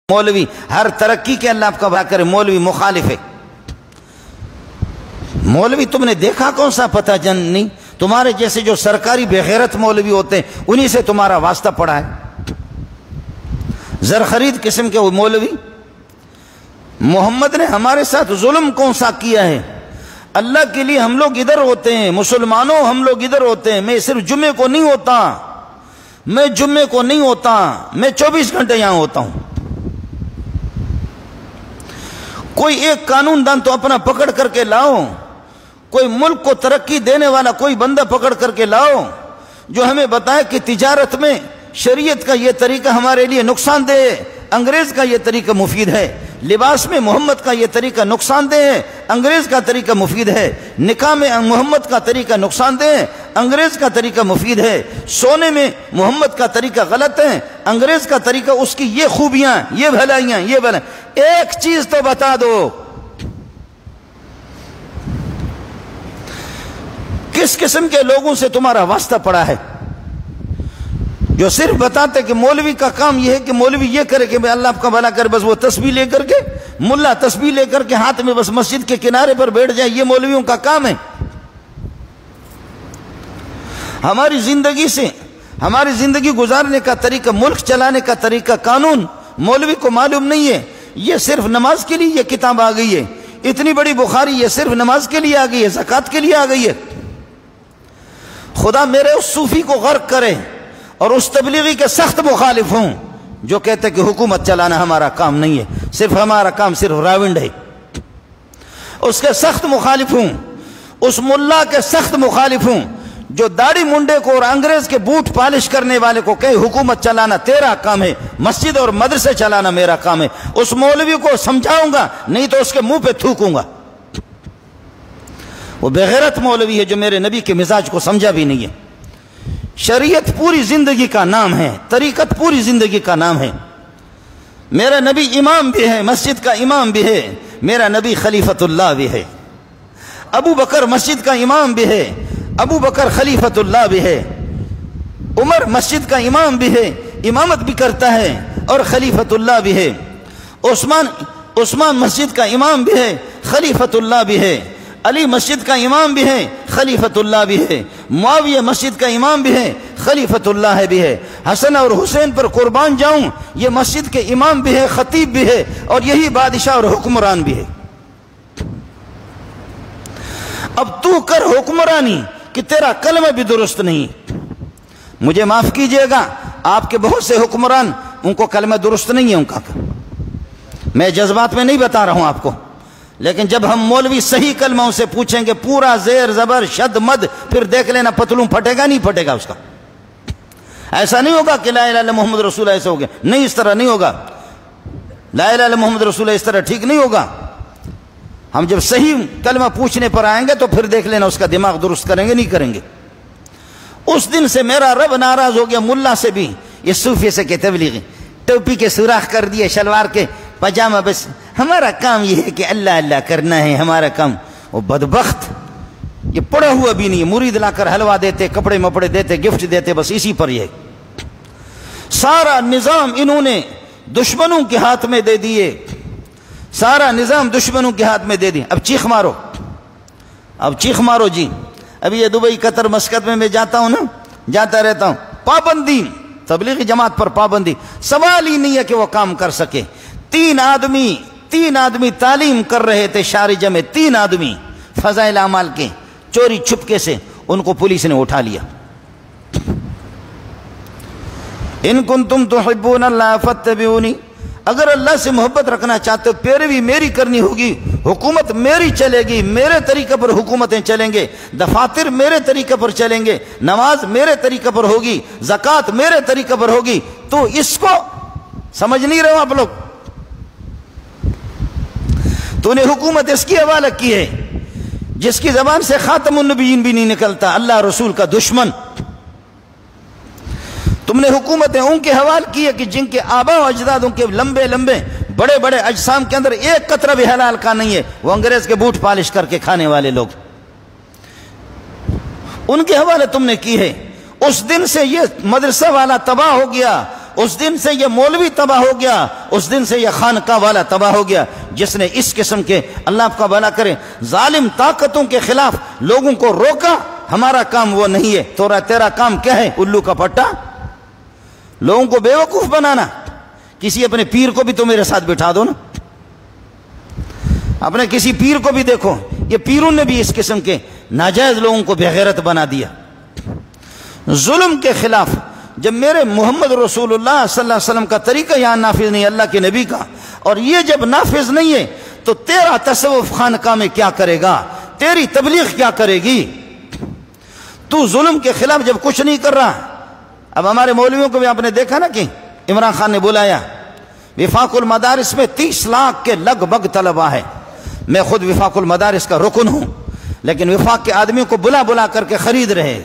مولوی ہر ترقی کے اللہ آپ کا بھلا کرے، مولوی مخالف ہے۔ مولوی تم نے دیکھا کون سا پتہ جن نہیں؟ تمہارے جیسے جو سرکاری بغیرت مولوی ہوتے ہیں انہی سے تمہارا واسطہ پڑا ہے۔ زرخرید قسم کے وہ مولوی۔ محمد نے ہمارے ساتھ ظلم کون سا کیا ہے؟ اللہ کے لیے ہم لوگ ادھر ہوتے ہیں، مسلمانوں ہم لوگ ادھر ہوتے ہیں۔ میں صرف جمعے کو نہیں ہوتا، میں 24 گھنٹے یہاں ہوتا ہوں۔ کوئی ایک قانون دان تو اپنا پکڑ کر کے لاؤ، کوئی ملک کو ترقی دینے والا کوئی بندہ پکڑ کر کے لاؤ جو ہمیں بتائے کہ تجارت میں شریعت کا یہ طریقہ ہمارے لیے نقصان دہ ہے، انگریز کا یہ طریقہ مفید ہے۔ لباس میں محمد کا یہ طریقہ نقصان دہ ہے، انگریز کا طریقہ مفید ہے۔ نکاح میں محمد کا طریقہ نقصان دہ ہے، انگریز کا طریقہ مفید ہے۔ سونے میں محمد کا طریقہ غلط ہے، انگریز کا طریقہ اس کی یہ خوبیاں، یہ بھلائیاں، یہ بھلائیاں۔ ایک چیز تو بتا دو، کس قسم کے لوگوں سے تمہارا واسطہ پڑا ہے جو صرف بتاتے کہ مولوی کا کام یہ ہے کہ مولوی یہ کرے کہ اللہ آپ کا بھلا کرے، بس وہ تسبیح لے کر کے، ملا تسبیح لے کر کے ہاتھ میں بس مسجد کے کنارے پر بیٹھ جائے، یہ مولویوں کا کام ہے۔ ہماری زندگی سے، ہماری زندگی گزارنے کا طریقہ، ملک چلانے کا طریقہ، قانون مولوی کو معلوم نہیں ہے۔ یہ صرف نماز کے لیے یہ کتاب آ گئی ہے، اتنی بڑی بخاری یہ صرف نماز کے لیے آ گئی ہے، زکوٰۃ کے لیے آ گئی ہے۔ خدا میرے اس صوفی کو غرق کرے اور اس تبلیغی کے سخت مخالف ہوں جو کہتے کہ حکومت چلانا ہمارا کام نہیں ہے، صرف ہمارا کام صرف راونڈ ہے۔ اس کے سخت مخالف ہوں، اس ملا کے سخت مخالف ہوں جو داڑھی منڈے کو اور انگریز کے بوٹ پالش کرنے والے کو کہے حکومت چلانا تیرا کام ہے، مسجد اور مدرسے چلانا میرا کام ہے۔ اس مولوی کو سمجھاؤں گا، نہیں تو اس کے منہ پہ تھوکوں گا۔ وہ بغیرت مولوی ہے جو میرے نبی کے مزاج کو سمجھا بھی نہیں ہے۔ شریعت پوری زندگی کا نام ہے، طریقت پوری زندگی کا نام ہے۔ میرا نبی امام بھی ہے، مسجد کا امام بھی ہے، میرا نبی خلیفۃ اللہ بھی ہے۔ ابو بکر مسجد کا امام بھی ہے، ابو بکر خلیفۃ اللہ بھی ہے۔ عمر مسجد کا امام بھی ہے، امامت بھی کرتا ہے اور خلیفۃ اللہ بھی ہے۔ عثمان مسجد کا امام بھی ہے، خلیفۃ اللہ بھی ہے۔ علی مسجد کا امام بھی ہے، خلیفۃ اللہ بھی ہے۔ معاویہ مسجد کا امام بھی ہے، خلیفۃ اللہ بھی ہے۔ حسن اور حسین پر قربان جاؤں، یہ مسجد کے امام بھی ہے، خطیب بھی ہے، اور یہی بادشاہ اور حکمران بھی ہے۔ اب تو کر حکمرانی کہ تیرا کلمہ بھی درست نہیں۔ مجھے معاف کیجئے گا، آپ کے بہت سے حکمران ان کو کلمہ درست نہیں ہے ان کا۔ میں جذبات میں نہیں بتا رہا ہوں آپ کو، لیکن جب ہم مولوی صحیح کلموں سے پوچھیں گے پورا زیر زبر شد مد، پھر دیکھ لینا پتلوں پھٹے گا نہیں پھٹے گا اس کا۔ ایسا نہیں ہوگا کہ لا الہ الا محمد رسول اللہ ایسا ہو گیا، نہیں، اس طرح نہیں ہوگا۔ لا الہ الا محمد رسول اللہ اس طرح ٹھیک نہیں ہوگا۔ ہم جب صحیح کلمہ پوچھنے پر آئیں گے تو پھر دیکھ لینا اس کا دماغ درست کریں گے نہیں کریں گے۔ اس دن سے میرا رب ناراض ہو گیا، ملا سے بھی، یہ صوفی سے کہ تبلیغی ٹوپی کے سوراخ کر دیے، شلوار کے پاجامہ، بس ہمارا کام یہ ہے کہ اللہ اللہ کرنا ہے ہمارا کام۔ وہ بدبخت یہ پڑھا ہوا بھی نہیں، مرید لا کر حلوہ دیتے، کپڑے مپڑے دیتے، گفٹ دیتے، بس اسی پر یہ سارا نظام انہوں نے دشمنوں کے ہاتھ میں دے دیے، سارا نظام دشمنوں کے ہاتھ میں دے دی۔ اب چیخ مارو، اب چیخ مارو جی۔ ابھی یہ دبئی قطر مسقط میں جاتا ہوں نا، جاتا رہتا ہوں، پابندی تبلیغی جماعت پر پابندی، سوال ہی نہیں ہے کہ وہ کام کر سکے۔ تین آدمی تعلیم کر رہے تھے شارجہ میں، 3 آدمی فضائل اعمال کے، چوری چھپکے سے ان کو پولیس نے اٹھا لیا۔ ان کنتم تحبون اللہ فاتبعونی، اگر اللہ سے محبت رکھنا چاہتے ہو پیروی میری کرنی ہوگی، حکومت میری چلے گی، میرے طریقے پر حکومتیں چلیں گے، دفاتر میرے طریقے پر چلیں گے، نماز میرے طریقے پر ہوگی، زکوٰۃ میرے طریقے پر ہوگی۔ تو اس کو سمجھ نہیں رہے ہو آپ لوگ؟ تو نے حکومت اس کی حوالہ کی ہے جس کی زبان سے خاتم النبیین بھی نہیں نکلتا، اللہ رسول کا دشمن۔ تم نے حکومتیں ان کے حوالے کی ہے کہ جن کے آبا و اجدادوں کے لمبے لمبے بڑے بڑے اجسام کے اندر ایک قطرہ بھی حلال کا نہیں ہے، وہ انگریز کے بوٹ پالش کر کے کھانے والے لوگ، ان کے حوالے تم نے کی ہے۔ اس دن سے یہ مدرسہ والا تباہ ہو گیا، اس دن سے یہ مولوی تباہ ہو گیا، اس دن سے یہ خانقاہ والا تباہ ہو گیا جس نے اس قسم کے، اللہ آپ کا بھلا کرے، ظالم طاقتوں کے خلاف لوگوں کو روکا۔ ہمارا کام وہ نہیں ہے۔ تیرا کام کیا ہے؟ الو کا پٹا، لوگوں کو بے وقوف بنانا۔ کسی اپنے پیر کو بھی تو میرے ساتھ بٹھا دو نا، اپنے کسی پیر کو بھی دیکھو، یہ پیروں نے بھی اس قسم کے ناجائز لوگوں کو بے غیرت بنا دیا۔ ظلم کے خلاف جب میرے محمد رسول اللہ صلی اللہ علیہ وسلم کا طریقہ یہاں نافذ نہیں، اللہ کے نبی کا، اور یہ جب نافذ نہیں ہے تو تیرا تصوف خانقاہ میں کیا کرے گا؟ تیری تبلیغ کیا کرے گی؟ تو ظلم کے خلاف جب کچھ نہیں کر رہا۔ اب ہمارے مولویوں کو بھی آپ نے دیکھا نا کہ عمران خان نے بلایا، وفاق المدارس میں 30 لاکھ کے لگ بھگ طلبہ ہے۔ میں خود وفاق المدارس کا رکن ہوں، لیکن وفاق کے آدمیوں کو بلا کر کے خرید رہے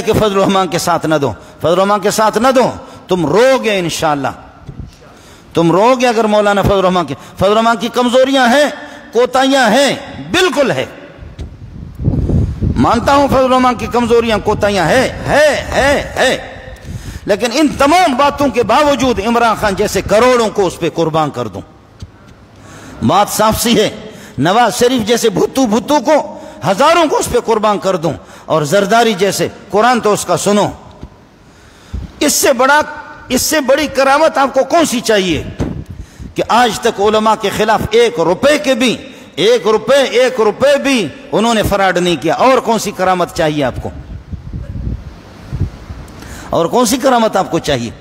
کہ فضل الرحمان کے ساتھ نہ دو، فضل الرحمان کے ساتھ نہ دو، تم رو گے انشاءاللہ، تم رو گے اگر مولانا فضل الرحمان کی کمزوریاں ہیں، کوتاہیاں ہیں، بالکل ہے، مانتا ہوں فضل الرحمان کی کمزوریاں کوتاہیاں ہے، لیکن ان تمام باتوں کے باوجود عمران خان جیسے کروڑوں کو اس پہ قربان کر دوں۔ بات صاف سی ہے، نواز شریف جیسے بھتو کو ہزاروں کو اس پہ قربان کر دوں، اور زرداری جیسے، قرآن تو اس کا سنو۔ اس سے بڑی کرامت آپ کو کون سی چاہیے کہ آج تک علماء کے خلاف ایک روپے بھی انہوں نے فراڈ نہیں کیا؟ اور کون سی کرامت چاہیے آپ کو؟ اور کون سی کرامت آپ کو چاہیے؟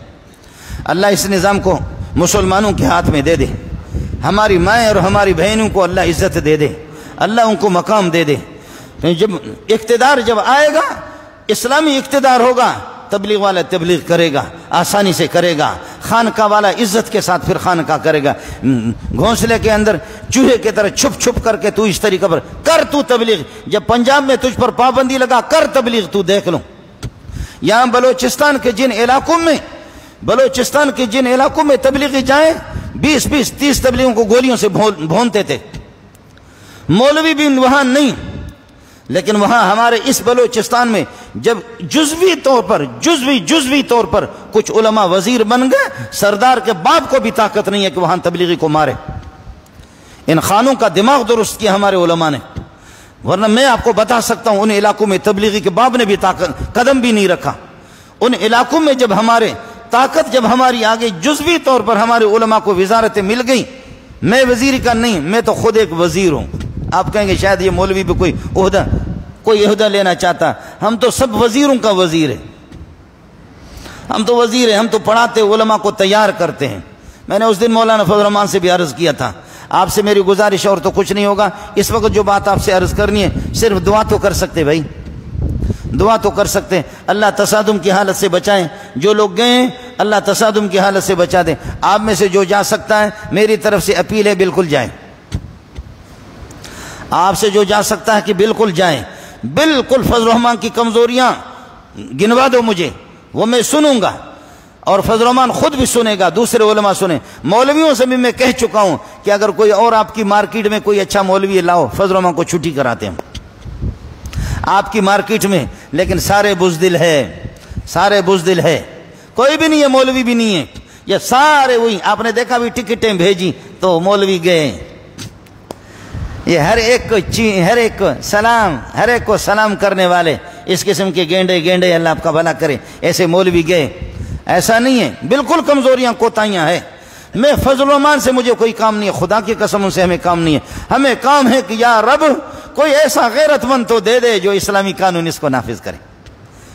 اللہ اس نظام کو مسلمانوں کے ہاتھ میں دے دے، ہماری مائیں اور ہماری بہنوں کو اللہ عزت دے دے، اللہ ان کو مقام دے دے۔ جب اقتدار جب آئے گا، اسلامی اقتدار ہوگا، تبلیغ والا تبلیغ کرے گا، آسانی سے کرے گا، خانقاہ والا عزت کے ساتھ پھر خانقاہ کرے گا۔ گھونسلے کے اندر چوہے کی طرح چھپ کر کے تو اس طریقے پر کر تو تبلیغ۔ جب پنجاب میں تجھ پر پابندی لگا، کر تبلیغ، تو دیکھ لو۔ یہاں بلوچستان کے جن علاقوں میں تبلیغی جائیں، 20-30 تبلیغوں کو گولیوں سے بھونتے تھے، مولوی بھی وہاں نہیں، لیکن وہاں ہمارے اس بلوچستان میں جب جزوی طور پر کچھ علماء وزیر بن گئے، سردار کے باپ کو بھی طاقت نہیں ہے کہ وہاں تبلیغی کو مارے۔ ان خانوں کا دماغ درست کیا ہمارے علماء نے، ورنہ میں آپ کو بتا سکتا ہوں ان علاقوں میں تبلیغی کے باپ نے بھی قدم بھی نہیں رکھا۔ ان علاقوں میں جب ہماری آگے جزوی طور پر ہمارے علماء کو وزارتیں مل گئی، میں وزیر کا نہیں، میں تو خود ایک وزیر ہوں۔ آپ کہیں گے شاید یہ مولوی بھی کوئی عہدہ لینا چاہتا، ہم تو سب وزیروں کا وزیر ہے، ہم تو پڑھاتے علماء کو تیار کرتے ہیں۔ میں نے اس دن مولانا فضل الرحمان سے بھی عرض کیا تھا، آپ سے میری گزارش اور تو کچھ نہیں ہوگا، اس وقت جو بات آپ سے عرض کرنی ہے، صرف دعا تو کر سکتے بھائی، دعا تو کر سکتے ہیں، اللہ تصادم کی حالت سے بچائیں۔ جو لوگ گئے ہیں اللہ تصادم کی حالت سے بچا دیں۔ آپ میں سے جو جا سکتا ہے، میری طرف سے اپیل ہے، بالکل جائیں۔ آپ سے جو جا سکتا ہے کہ بالکل جائیں، بالکل فضل الرحمان کی کمزوریاں گنوا دو مجھے، وہ میں سنوں گا، اور فضل الرحمان خود بھی سنے گا، دوسرے علماء سنیں۔ مولویوں سے بھی میں کہہ چکا ہوں کہ اگر کوئی اور آپ کی مارکیٹ میں کوئی اچھا مولوی لاؤ، فضل الرحمان کو چھٹی کراتے ہیں آپ کی مارکیٹ میں، لیکن سارے بزدل ہے، کوئی بھی نہیں ہے، مولوی بھی نہیں ہے، یہ سارے وہی۔ آپ نے دیکھا بھی ٹکٹیں بھیجی تو مولوی گئے، یہ ہر ایک کو سلام کرنے والے، اس قسم کے گینڈے، اللہ آپ کا بھلا کرے، ایسے مولوی گئے۔ ایسا نہیں ہے، بالکل کمزوریاں کوتاہیاں ہیں۔ میں فضل الرحمان سے مجھے کوئی کام نہیں ہے، خدا کی قسم سے ہمیں کام نہیں ہے، ہمیں کام ہے کہ یا رب کوئی ایسا غیرت مند تو دے دے جو اسلامی قانون اس کو نافذ کرے۔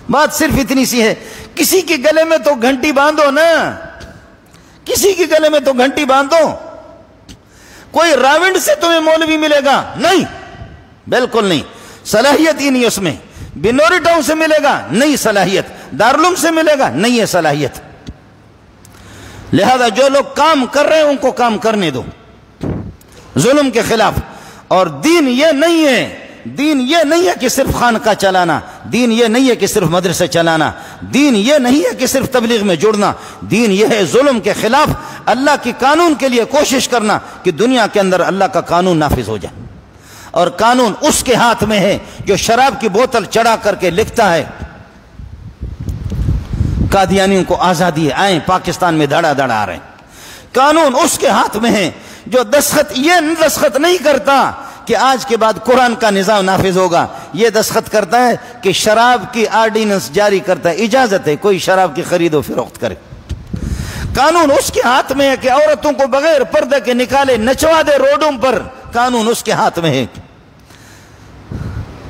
بات صرف اتنی سی ہے، کسی کے گلے میں تو گھنٹی باندھو نا، کسی کے گلے میں تو گھنٹی باندھو۔ کوئی راونڈ سے تمہیں مولوی ملے گا نہیں، بالکل نہیں، صلاحیت ہی نہیں اس میں۔ بنوری ٹاؤن سے ملے گا نہیں صلاحیت، دارالعلوم سے ملے گا نہیں ہے صلاحیت۔ لہذا جو لوگ کام کر رہے ہیں ان کو کام کرنے دو ظلم کے خلاف۔ اور دین یہ نہیں ہے کہ صرف خانقاہ چلانا، دین یہ نہیں ہے کہ صرف مدرسے چلانا، دین یہ نہیں ہے کہ صرف تبلیغ میں جڑنا، دین یہ ہے ظلم کے خلاف اللہ کی قانون کے لیے کوشش کرنا کہ دنیا کے اندر اللہ کا قانون نافذ ہو جائے۔ اور قانون اس کے ہاتھ میں ہے جو شراب کی بوتل چڑھا کر کے لکھتا ہے، قادیانیوں کو آزادی ہے، آئیں پاکستان میں دھڑا دھڑا آ رہے ہیں۔ قانون اس کے ہاتھ میں ہے جو دستخط نہیں کرتا کہ آج کے بعد قرآن کا نظام نافذ ہوگا، یہ دستخط کرتا ہے کہ شراب کی آرڈیننس جاری کرتا ہے، اجازت ہے کوئی شراب کی خرید و فروخت کرے۔ قانون اس کے ہاتھ میں ہے کہ عورتوں کو بغیر پردے کے نکالے نچوا دے روڈوں پر، قانون اس کے ہاتھ میں ہے۔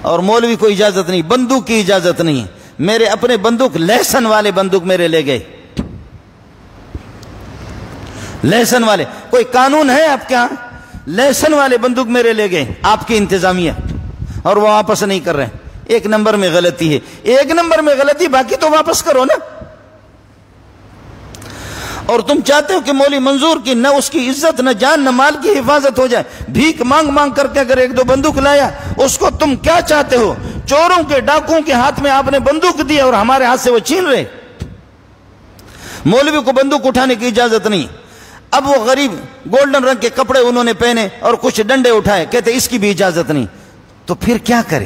اور مولوی کو اجازت نہیں، بندوق کی اجازت نہیں۔ میرے اپنے بندوق لہسن والے بندوق میرے لے گئے، لہسن والے، کوئی قانون ہے آپ کے ہاں؟ لہسن والے بندوق میرے لے گئے آپ کی انتظامیہ، اور وہ واپس نہیں کر رہے۔ ایک نمبر میں غلطی ہے، ایک نمبر میں غلطی، باقی تو واپس کرو نا۔ اور تم چاہتے ہو کہ مولوی منظور کی نہ اس کی عزت نہ جان نہ مال کی حفاظت ہو جائے، بھیک مانگ مانگ کر کے اگر ایک دو بندوق لایا، اس کو تم کیا چاہتے ہو؟ چوروں کے ڈاکوؤں کے ہاتھ میں آپ نے بندوق دی اور ہمارے ہاتھ سے وہ چھین رہے۔ مولوی کو بندوق اٹھانے کی اجازت نہیں۔ اب وہ غریب گولڈن رنگ کے کپڑے انہوں نے پہنے اور کچھ ڈنڈے اٹھائے، کہتے اس کی بھی اجازت نہیں، تو پھر کیا کرے؟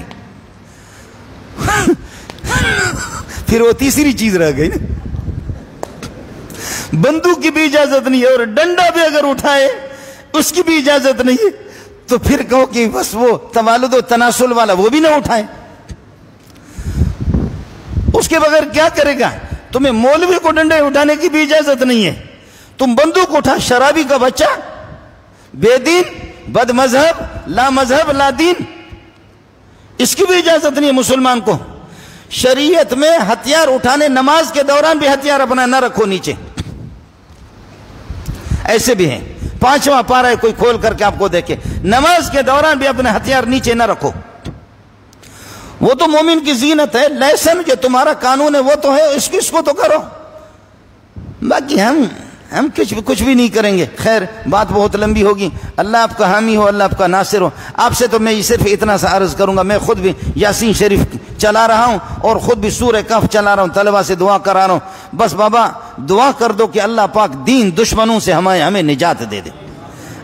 پھر وہ تیسری چیز رہ گئی نا، بندوق کی بھی اجازت نہیں ہے اور ڈنڈا بھی اگر اٹھائے اس کی بھی اجازت نہیں ہے، تو پھر کہو کہ بس وہ توالد و تناسل والا وہ بھی نہ اٹھائے، اس کے بغیر کیا کرے گا؟ تمہیں مولوی کو ڈنڈے اٹھانے کی بھی اجازت نہیں ہے، تم بندوق اٹھا، شرابی کا بچہ، بے دین، بد مذہب، لا مذہب لا دین، اس کی بھی اجازت نہیں ہے مسلمان کو۔ شریعت میں ہتھیار اٹھانے، نماز کے دوران بھی ہتھیار اپنا نہ رکھو نیچے، ایسے بھی ہیں۔ 5واں پارہ ہے، کوئی کھول کر کے آپ کو دیکھے، نماز کے دوران بھی اپنے ہتھیار نیچے نہ رکھو، وہ تو مومن کی زینت ہے۔ لہسن جو تمہارا قانون ہے وہ تو ہے، اس کو تو کرو، باقی ہم کچھ بھی نہیں کریں گے۔ خیر، بات بہت لمبی ہوگی، اللہ آپ کا حامی ہو، اللہ آپ کا ناصر ہو۔ آپ سے تو میں صرف اتنا سا عرض کروں گا، میں خود بھی یاسین شریف چلا رہا ہوں اور خود بھی سورہ کہف چلا رہا ہوں، طلبہ سے دعا کرا رہا ہوں، بس بابا دعا کر دو کہ اللہ پاک دین دشمنوں سے ہمیں نجات دے دے،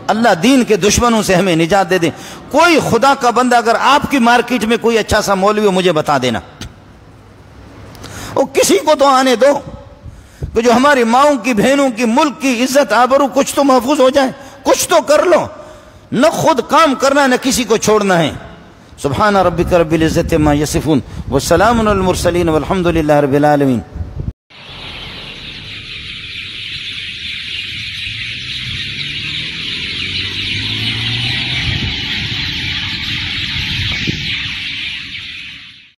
اللہ دین کے دشمنوں سے ہمیں نجات دے دے۔ کوئی خدا کا بندہ اگر آپ کی مارکیٹ میں کوئی اچھا سا مولوی ہو مجھے بتا دینا، وہ کسی کو تو آنے دو کہ جو ہماری ماؤں کی، بہنوں کی، ملک کی عزت آبرو کچھ تو محفوظ ہو جائے، کچھ تو کر لو، نہ خود کام کرنا نہ کسی کو چھوڑنا ہے۔ سبحان ربک رب العزت عما یصفون والسلام علی المرسلین والحمد للہ رب العالمین۔